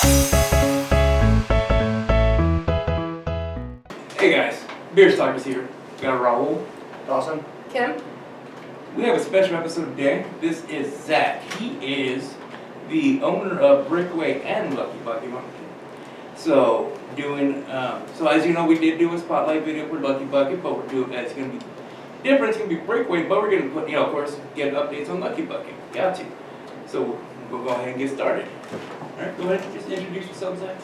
Hey guys, Beer Stalkers here. Got Raul. Dawson? Kim? We have a special episode today. This is Zach. He is the owner of Brickway and Lucky Bucket Monkey. So as you know, we did do a spotlight video for Lucky Bucket, but it's gonna be different. It's gonna be Brickway, but we're gonna put, of course, get updates on Lucky Bucket. Got to. So we'll go ahead and get started. All right, go ahead and just introduce yourself, Zach,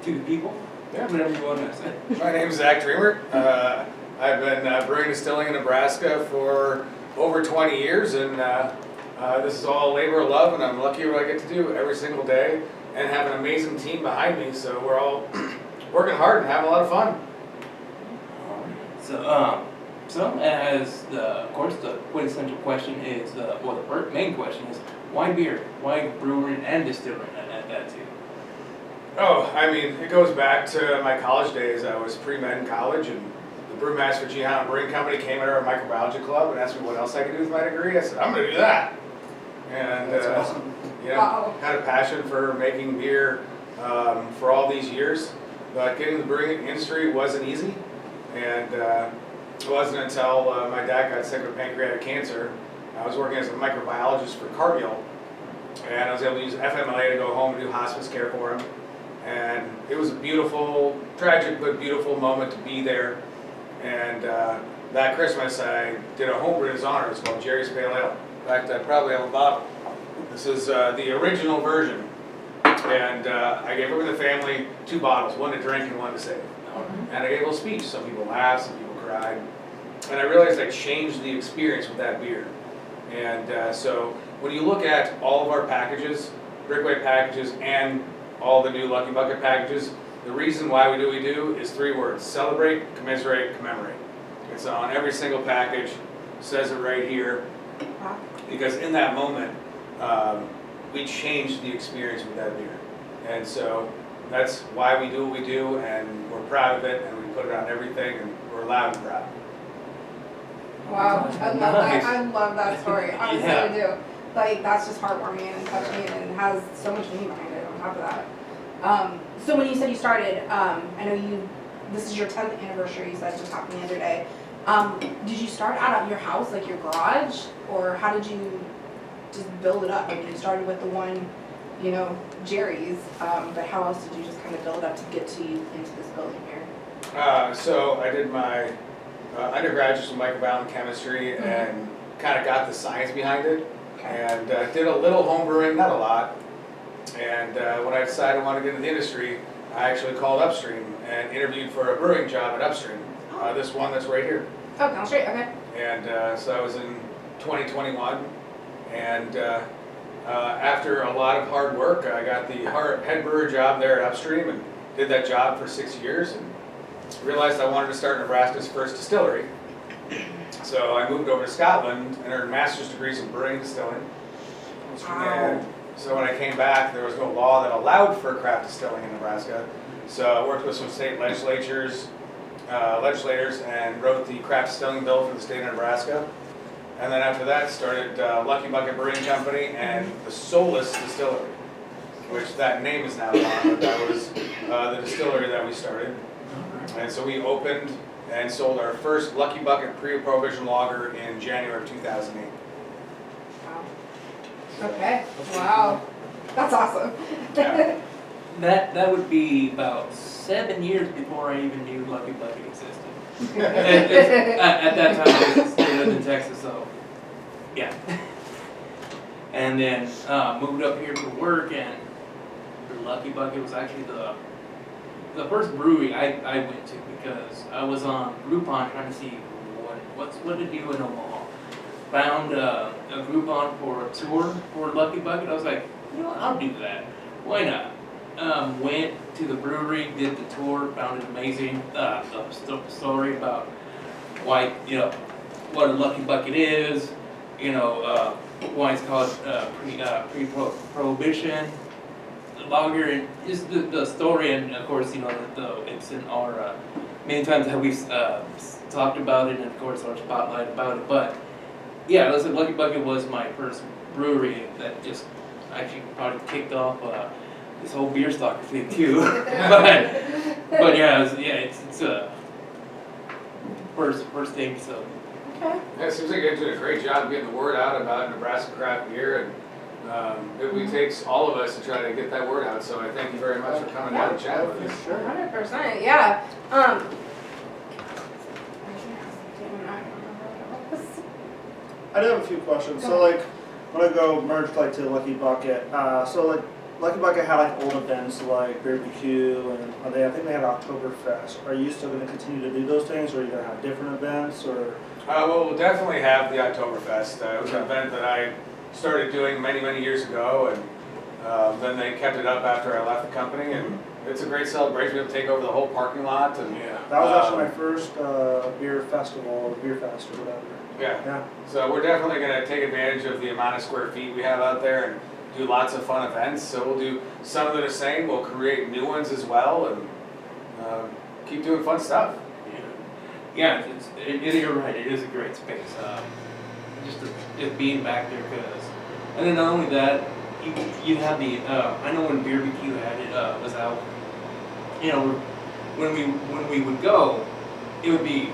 to the people. Yeah. Whatever you want to say. My name's Zach Dreamer. I've been brewing and distilling in Nebraska for over 20 years, and this is all labor of love, and I'm lucky what I get to do every single day, and have an amazing team behind me, so we're all working hard and having a lot of fun. So as of course, the quintessential question is, the main question is, why beer? Why brewery and distillery at that too? Oh, I mean, it goes back to my college days. I was pre-med in college, and the brewmaster at Gihanna Brewing Company came at our microbiology club and asked me what else I could do with my degree. I said, I'm going to do that. And That's awesome. Wow. Had a passion for making beer for all these years, but getting in the brewing industry wasn't easy. And it wasn't until my dad got sick with pancreatic cancer. I was working as a microbiologist for Cargill, and I was able to use FMLA to go home and do hospice care for him. And it was a beautiful, tragic but beautiful moment to be there. And that Christmas I did a homebrew in his honor. It's called Jerry's Pale Ale. In fact, I probably have a bottle. This is the original version. And I gave everyone in the family 2 bottles, one to drink and one to save. And I gave a little speech. Some people laughed, some people cried. And I realized I changed the experience with that beer. And so when you look at all of our packages, Brickway packages, and all the new Lucky Bucket packages, the reason why we do what we do is 3 words: celebrate, commiserate, commemorate. It's on every single package, says it right here, because in that moment, we changed the experience with that beer. And so that's why we do what we do, and we're proud of it, and we put it on everything, and we're loud and proud. Wow, I love Nice. that. I love that story. Honestly, Yeah. I do. Like, that's just heartwarming and touching, and has so much meaning behind it on top of that. So when you said you started, I know this is your 10th anniversary, you said just happened the other day. Did you start out at your house, like your garage, or how did you just build it up? I mean, you started with the one, Jerry's, but how else did you just kind of build it up to get to into this building here? So I did my undergraduate in microbiology chemistry, and kind of got the science behind it, and did a little home brewing, not a lot. And when I decided I wanted to get into the industry, I actually called Upstream and interviewed for a brewing job at Upstream. This one that's right here. Oh, down straight, okay. And so that was in 2021. And after a lot of hard work, I got the head brewer job there at Upstream and did that job for 6 years, and realized I wanted to start Nebraska's first distillery. So I moved over to Scotland and earned master's degrees in brewing and distilling. And so when I came back, there was no law that allowed for craft distilling in Nebraska. So I worked with some state legislators, and wrote the craft distilling bill for the state of Nebraska. And then after that, started Lucky Bucket Brewing Company and the Soulless Distillery, which that name is now gone, but that was the distillery that we started. And so we opened and sold our first Lucky Bucket pre-prohibition lager in January of 2008. Okay. Wow. That's awesome. Yeah. That would be about 7 years before I even knew Lucky Bucket existed. At that time, I lived in Texas, so yeah. And then moved up here for work, and Lucky Bucket was actually the first brewery I went to, because I was on Groupon trying to see what to do in Omaha. Found a Groupon for a tour for Lucky Bucket. I was like, I'll do that. Why not? Went to the brewery, did the tour, found it amazing. The story about why, what a Lucky Bucket is, why it's called pre-prohibition lager, and just the story, and of course, it's in our many times that we've talked about it, and of course our spotlight about it. But yeah, listen, Lucky Bucket was my first brewery that just actually probably kicked off this whole beer stalker thing too. but yeah, it's a first thing. So Okay. Yeah, it seems like you're doing a great job getting the word out about Nebraska craft beer, and it takes all of us to try to get that word out. So I thank you very much for coming down and chatting with us. 100%, yeah. I do have a few questions. So like, when I go merge like to Lucky Bucket, so like Lucky Bucket had like old events like barbecue and I think they had Oktoberfest. Are you still going to continue to do those things, or are you going to have different events, or? Well, we'll definitely have the Oktoberfest. It was an event that I started doing many, many years ago, and then they kept it up after I left the company, and it's a great celebration. We have to take over the whole parking lot, and That was actually my first beer festival, or beer fest, or whatever. yeah. So we're definitely going to take advantage of the amount of square feet we have out there and do lots of fun events. So we'll do some that are same. We'll create new ones as well, and keep doing fun stuff. yeah, you're right. It is a great space. Just being back there, and then not only that, you have the I know when BBQ had it was out. You know, when we would go, it would be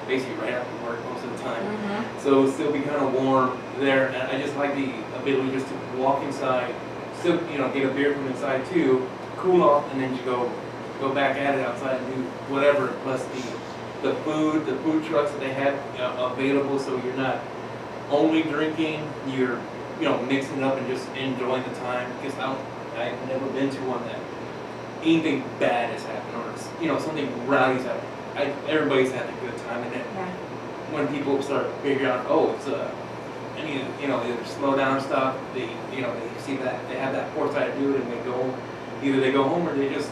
basically right after work most of the time. So it would still be kind of warm there, and I just like the ability just to walk inside, still get a beer from inside too, cool off, and then you go back at it outside and do whatever. Plus the food trucks that they had available, so you're not only drinking, you're mixing it up and just enjoying the time. Because I've never been to one that anything bad has happened, or something rowdy's happened. Everybody's had a good time, and then when people start figuring out, I need to either slow down, stop. They see that they have that foresight to do it, and they go home or they just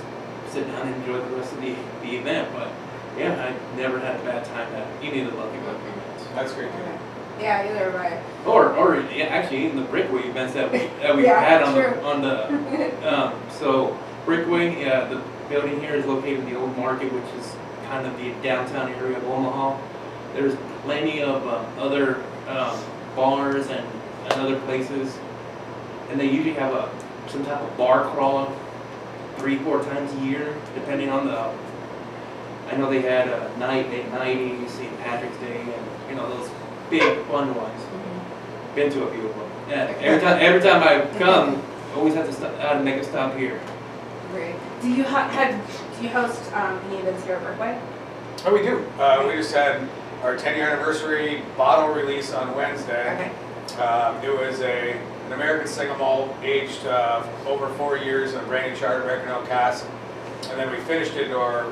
sit down and enjoy the rest of the event. But yeah, I never had a bad time at any of the Lucky Bucket events. That's great to hear. Yeah, either way. Or actually even the Brickway events that we Yeah, had true. on the so Brickway, the building here is located in the old market, which is kind of the downtown area of Omaha. There's plenty of other bars and other places, and they usually have some type of bar crawl 3-4 times a year, depending on the. I know they had a night at 90, St. Patrick's Day, and those big fun ones. Been to a few of them. Yeah, every time I come, I always have to stop, make a stop here. Great. Do you host any events here at Brickway? Oh, we do. We just had our 10-year anniversary bottle release on Wednesday. Okay. It was an American single malt aged over 4 years in a brand new chartered American oak cask. And then we finished it in our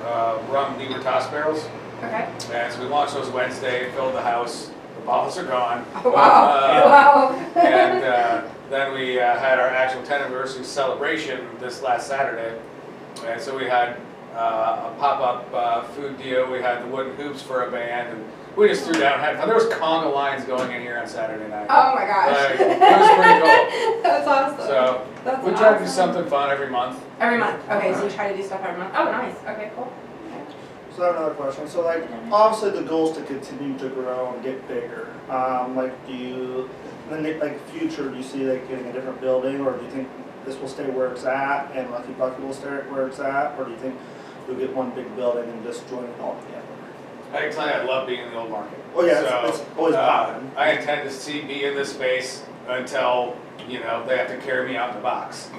rum Libertas barrels. Okay. And so we launched those Wednesday, filled the house. The bottles are gone. Oh, wow. Wow. And then we had our actual 10th anniversary celebration this last Saturday. And so we had a pop-up food deal. We had the wooden hoops for a band, and we just threw down and had fun. There was conga lines going in here on Saturday night. Oh my gosh. Like, it was pretty cool. That's awesome. So That's we try to do awesome. something fun every month. Every month. Okay, so you try to do stuff every month. Oh, nice. Okay, cool. So I have another question. So like, obviously the goal is to continue to grow and get bigger. Like, do you, in the future, do you see like getting a different building, or do you think this will stay where it's at and Lucky Bucket will stay where it's at, or do you think you'll get one big building and just join it all together? I can tell you I love being in the old market. Oh yeah, So, it's always popping. I intend to be in this space until, they have to carry me out in the box.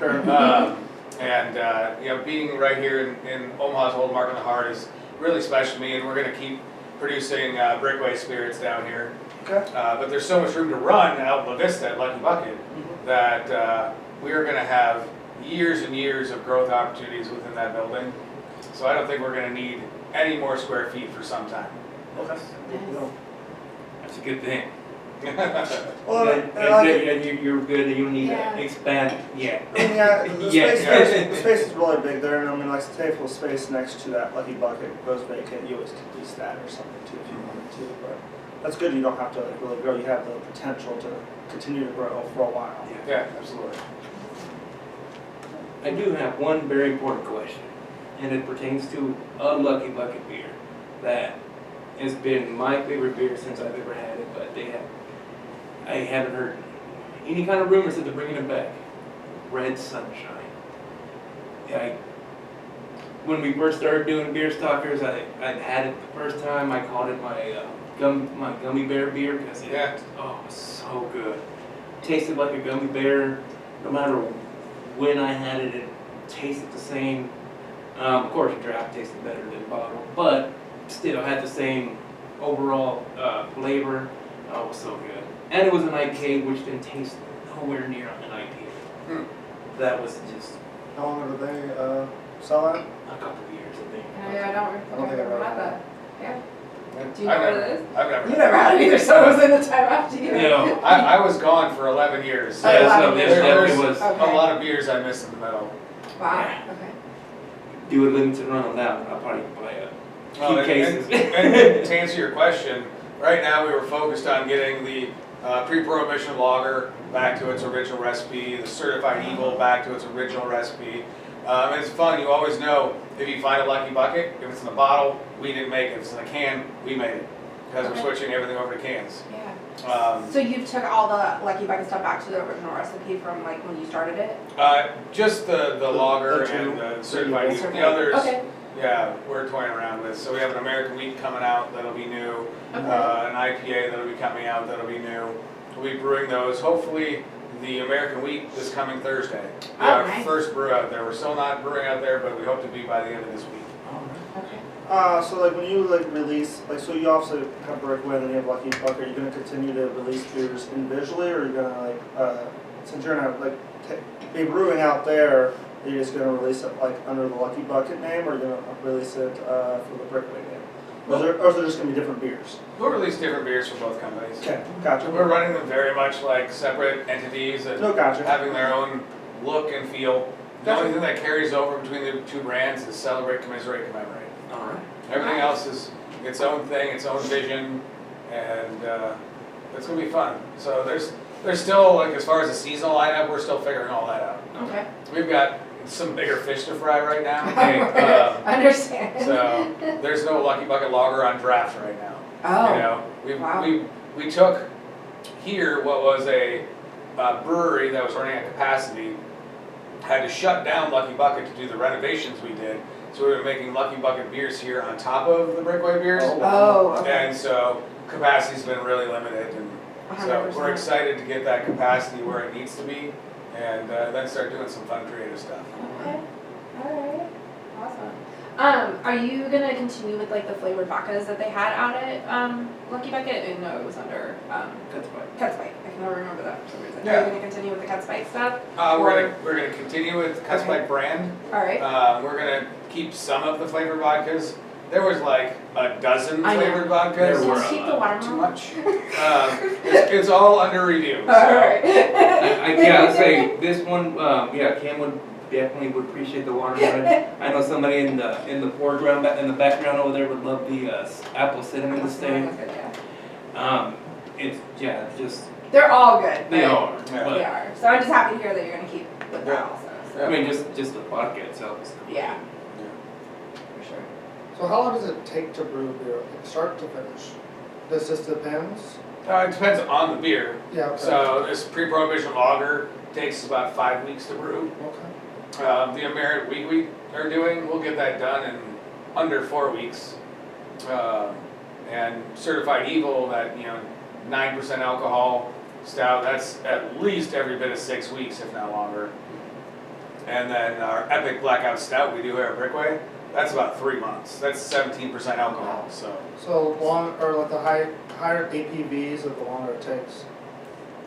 Being right here in Omaha's old market in the heart is really special to me, and we're going to keep producing Brickway spirits down here. Okay. But there's so much room to run out in La Vista at Lucky Bucket that we are going to have years and years of growth opportunities within that building. So I don't think we're going to need any more square feet for some time. Okay. Good to know. That's a good thing. Well, And you're good, and you need Yeah. to expand. Yeah. I mean, yeah, the Yeah. space is really big there, and I mean, like, say if the space next to that Lucky Bucket goes vacant, you always could lease that or something too if you wanted to. But that's good. You don't have to like really grow. You have the potential to continue to grow for a while. Yeah, absolutely. I do have one very important question, and it pertains to a Lucky Bucket beer that has been my favorite beer since I've ever had it, but I haven't heard any kind of rumors that they're bringing it back. Red Sunshine. when we first started doing beer stalkers, I'd had it the first time. I called it my gummy bear beer because it was so good. Tasted like a gummy bear. No matter when I had it, it tasted the same. Of course, draft tasted better than bottle, but still had the same overall flavor. Oh, it was so good. And it was an IPA, which didn't taste nowhere near an IPA. That was just How long did they sell it? a couple of years, I think. I don't think I've ever had that. Yeah. Do you know what it is? I've never. You never had it either, so it was in the time after you. Yeah. I was gone for 11 years. Oh, Yeah, 11 so years. there There's was a lot of beers I missed in the middle. Wow, Yeah. okay. do a limited run on that one. I'll probably buy a Well, few cases. and to answer your question, right now we were focused on getting the pre-prohibition lager back to its original recipe, the certified evil back to its original recipe. And it's fun, you always know if you find a lucky bucket, if it's in a bottle, we didn't make it. If it's in a can, we made it. Because we're switching everything over to cans. Yeah. So you took all the Lucky Bucket stuff back to the original recipe from like when you started it? Just the lager the two. and the certified evil. The others, Okay. yeah, we're toying around with. So we have an American wheat coming out that'll be new. Okay. An IPA that'll be coming out that'll be new. We'll be brewing those. Hopefully, the American wheat is coming Thursday. Oh, Our nice. first brew out there. We're still not brewing out there, but we hope to be by the end of this week. Okay. So like when you like release, like so you also have Brickway and you have Lucky Bucket, are you gonna continue to release beers individually, or are you gonna like, since you're gonna like be brewing out there, are you just gonna release it like under the Lucky Bucket name, or are you gonna release it for the Brickway name? Or is there just gonna be different beers? We'll release different beers for both companies. Okay, gotcha. We're running them very much like separate entities and No, gotcha. having their own look and feel. The Gotcha. only thing that carries over between the two brands is celebrate, commiserate, commemorate. All right. Everything Nice. else is its own thing, its own vision, and it's gonna be fun. So there's still, like, as far as the seasonal lineup, we're still figuring all that out. Okay. We've got some bigger fish to fry right now. I understand. So there's no Lucky Bucket lager on draft right now. Oh. You know, Wow. we took here what was a brewery that was running at capacity, had to shut down Lucky Bucket to do the renovations we did. So we were making Lucky Bucket beers here on top of the Brickway beers. Oh, okay. And so capacity's been really limited, and so 100%. we're excited to get that capacity where it needs to be, and then start doing some fun creative stuff. Okay. Alright. Awesome. Are you gonna continue with like the flavored vodkas that they had out at Lucky Bucket? And no, it was under That's fine. Cutspike. I can never remember that for some reason. Yeah. Are you gonna continue with the Cutspike stuff? We're gonna continue with Cutspike brand. Alright. We're gonna keep some of the flavored vodkas. There was like a dozen I know. flavored vodkas. There were Just keep the watermelon. Too much. It's all under review. So. Alright. Yeah, I'd say this one, Cam would definitely would appreciate the watermelon. I know somebody in the foreground, in the background over there would love the apple cinnamon stain. It's just, They're all good. they but are. Yeah. But, They are. So I'm just happy to hear that you're gonna keep with that Yeah. also. I mean, just the vodka itself is great. Yeah. For sure. So how long does it take to brew beer, like start to finish? This just depends? It depends on the beer. Yeah, okay. So this pre-prohibition lager takes about 5 weeks to brew. Okay. The American wheat we are doing, we'll get that done in under 4 weeks. And certified evil, that 9% alcohol stout, that's at least every bit of 6 weeks, if not longer. And then our epic blackout stout we do here at Brickway, that's about 3 months. That's 17% alcohol. So long, or like the higher APVs, the longer it takes?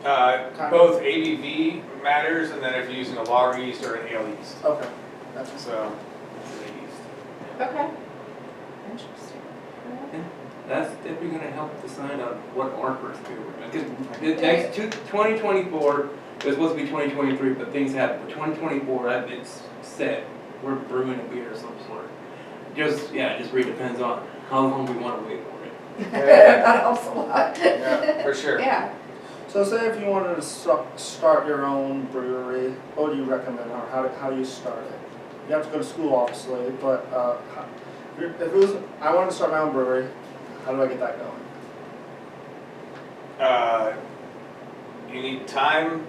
Both ABV matters, and then if you're using a lager yeast or an ale yeast. Okay. Gotcha. So. Okay. Interesting. That's definitely gonna help decide on what our first beer we're doing. Because the next 2024, it was supposed to be 2023, but things happen. But 2024, it's set. We're brewing a beer of some sort. Just really depends on how long we want to wait for it. That helps a lot. Yeah, for sure. Yeah. So say if you wanted to start your own brewery, what would you recommend, or how do you start it? You have to go to school, obviously, but if it was, I wanted to start my own brewery, how do I get that going? You need time,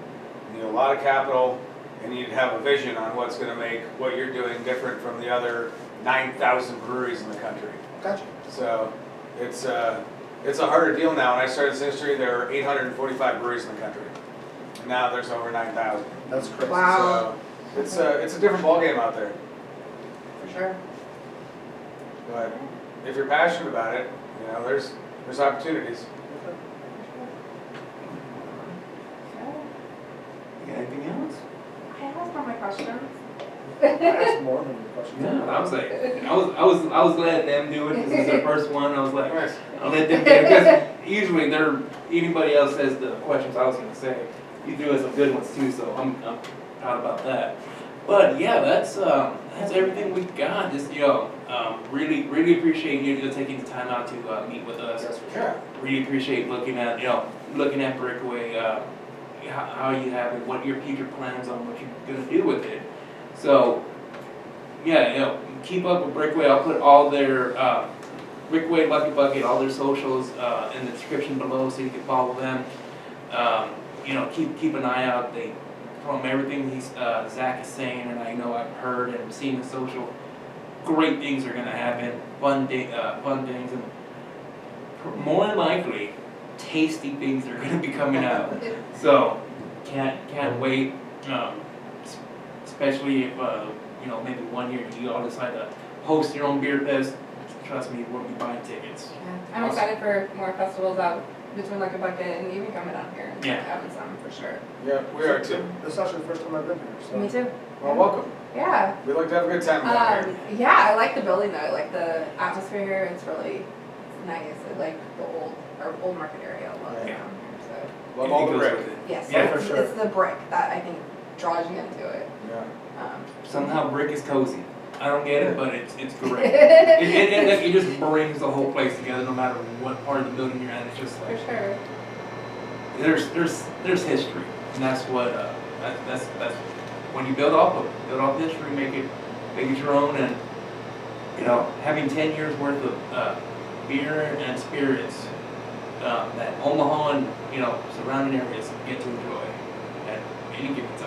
you need a lot of capital, and you'd have a vision on what's gonna make what you're doing different from the other 9,000 breweries in the country. Gotcha. So it's a harder deal now. When I started this industry, there were 845 breweries in the country. And now there's over 9,000. That's crazy. Wow. So it's a different ballgame out there. For sure. But if you're passionate about it, you know, there's opportunities. You got anything else? I asked all my questions. That's more than a question. No, I was like, I was letting them do it. This is their first one. I was like, Nice. I'll let them do it because usually anybody else says the questions I was gonna say. You threw us some good ones too, so I'm proud about that. But yeah, that's everything we got. Just really appreciate you taking the time out to meet with us. Yes, for sure. Yeah. Really appreciate looking at Brickway, how you have it, what your future plans on what you're gonna do with it. So yeah, keep up with Brickway. I'll put all their Brickway, Lucky Bucket, all their socials in the description below so you can follow them. Keep an eye out. From everything Zach is saying, and I know I've heard and seen the social, great things are gonna happen. Fun things, and more than likely, tasty things are gonna be coming out. So can't wait. Especially if maybe one year you all decide to host your own beer fest. Trust me, we'll be buying tickets. Yeah. I'm excited for more festivals out between like a bucket and even coming down here and Yeah. having some for sure. Yeah, we are too. This is actually the first time I've been here, so. Me too. Well, welcome. Yeah. We'd like to have a good time down here. Yeah, I like the building though. I like the atmosphere here. It's really nice. I like the old market area a lot Yeah. down here. So Love all the It goes brick. with it. yes, Yeah, it's, for sure. it's the brick that I think draws you into it. Yeah. Somehow brick is cozy. I don't get it, but it's great. It just brings the whole place together, no matter what part of the building you're at. It's just For like sure. there's history, and that's what that's when you build off of it. Build off history, make it your own, and having 10 years worth of beer and spirits that Omaha and surrounding areas get to enjoy at any given time.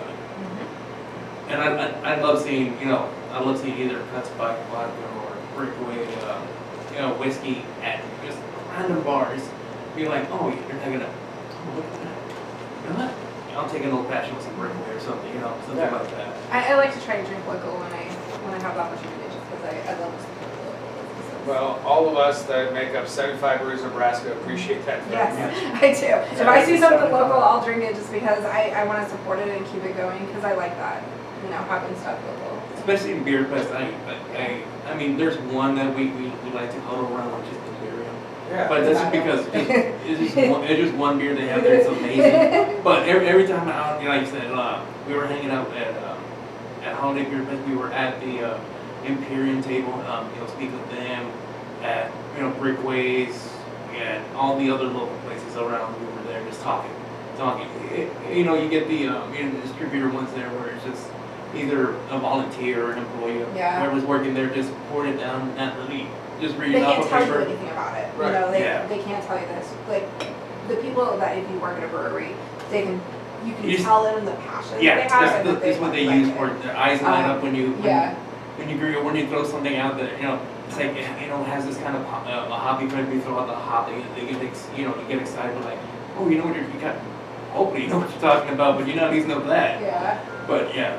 And I love seeing either Cuts by Vodka or Brickway, whiskey at just random bars. Be like, oh, you're not gonna, look at that. You know what? I'll take an old fashioned with some Brickway or something, something Yeah. like that. I like to try to drink local when I have the opportunity, just because I love to support the local businesses. Well, all of us that make up 75 breweries in Nebraska appreciate that very Yes, much. I do. If I see something local, I'll drink it just because I want to support it and keep it going because I like that, having stuff local. Especially in beer fest, I mean, there's one that we like to huddle around, which is Distillery. Yeah. But that's just because it's just one beer they have there. It's amazing. But every time out, like you said, we were hanging out at Holiday Beer Fest. We were at the Imperium table. Speak with them at Brickways and all the other local places around. We were there just talking. You get the distributor ones there where it's just either a volunteer or an employee, Yeah. whoever's working there, just poured it down, not really just They reading off can't a tell you paper. anything about it. Right. They can't tell you this. Like the people that if you work at a brewery, you You can just- tell it in the passion Yeah, that they have. and that that's what they like use it. for it. Their eyes light up when you Yeah. when you throw something out that it's like it has this kind of a hoppy flavor. You throw out the hop, they get you get excited like, oh, you know what you got. Hopefully you know what you're talking about, but you not at least know that. Yeah. But yeah.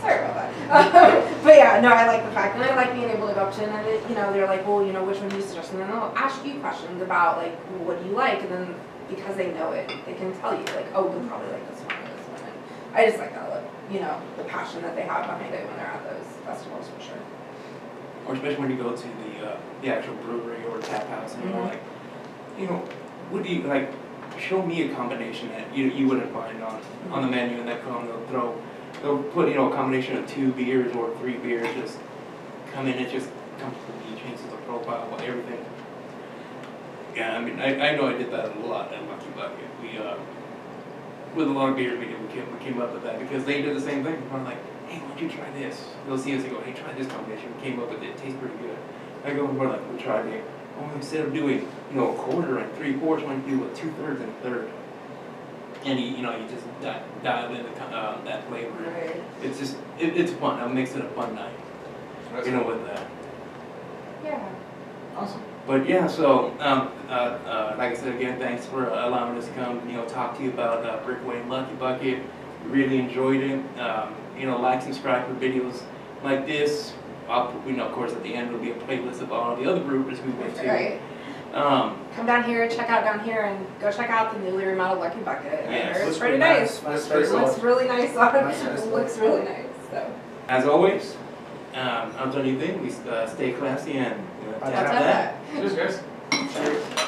Sorry about that. But yeah, no, I like the fact, and I like being able to go up to them, and they're like, well, which one do you suggest? And then they'll ask you questions about like, well, what do you like? And then because they know it, they can tell you like, oh, you'll probably like this one or this one. And I just like that, the passion that they have behind it when they're at those festivals for sure. Or especially when you go to the actual brewery or tap house, and you're like, what do you like? Show me a combination that you wouldn't find on the menu, and they'll put a combination of 2 beers or 3 beers, just come in, it just completely changes the profile of everything. Yeah, I mean, I know I did that a lot at Lucky Bucket. We with a lot of beers we came up with that because they did the same thing. We're like, hey, why don't you try this? They'll see us and go, hey, try this combination. We came up with it. It tastes pretty good. I go, we're like, we'll try it. Oh, instead of doing a quarter and 3/4, why don't you do a 2/3 and a third? and you just dial in that flavor. Right. It's just, it's fun. It makes it a fun night, That's with that. Yeah. awesome. But yeah, so, like I said again, thanks for allowing us to come, talk to you about Brickway and Lucky Bucket. Really enjoyed it. Like, subscribe for videos like this. I'll put, of course, at the end will be a playlist of all the other brewers we went to. Right. Come down here, check out down here, and go check out the newly remodeled Lucky Bucket. Yes. It's Looks pretty pretty nice. nice. It looks really nice on. Nice, nice. It looks really nice. So. As always, until anything, we stay classy and tap I'll tell that. that. Cheers, guys. Cheers.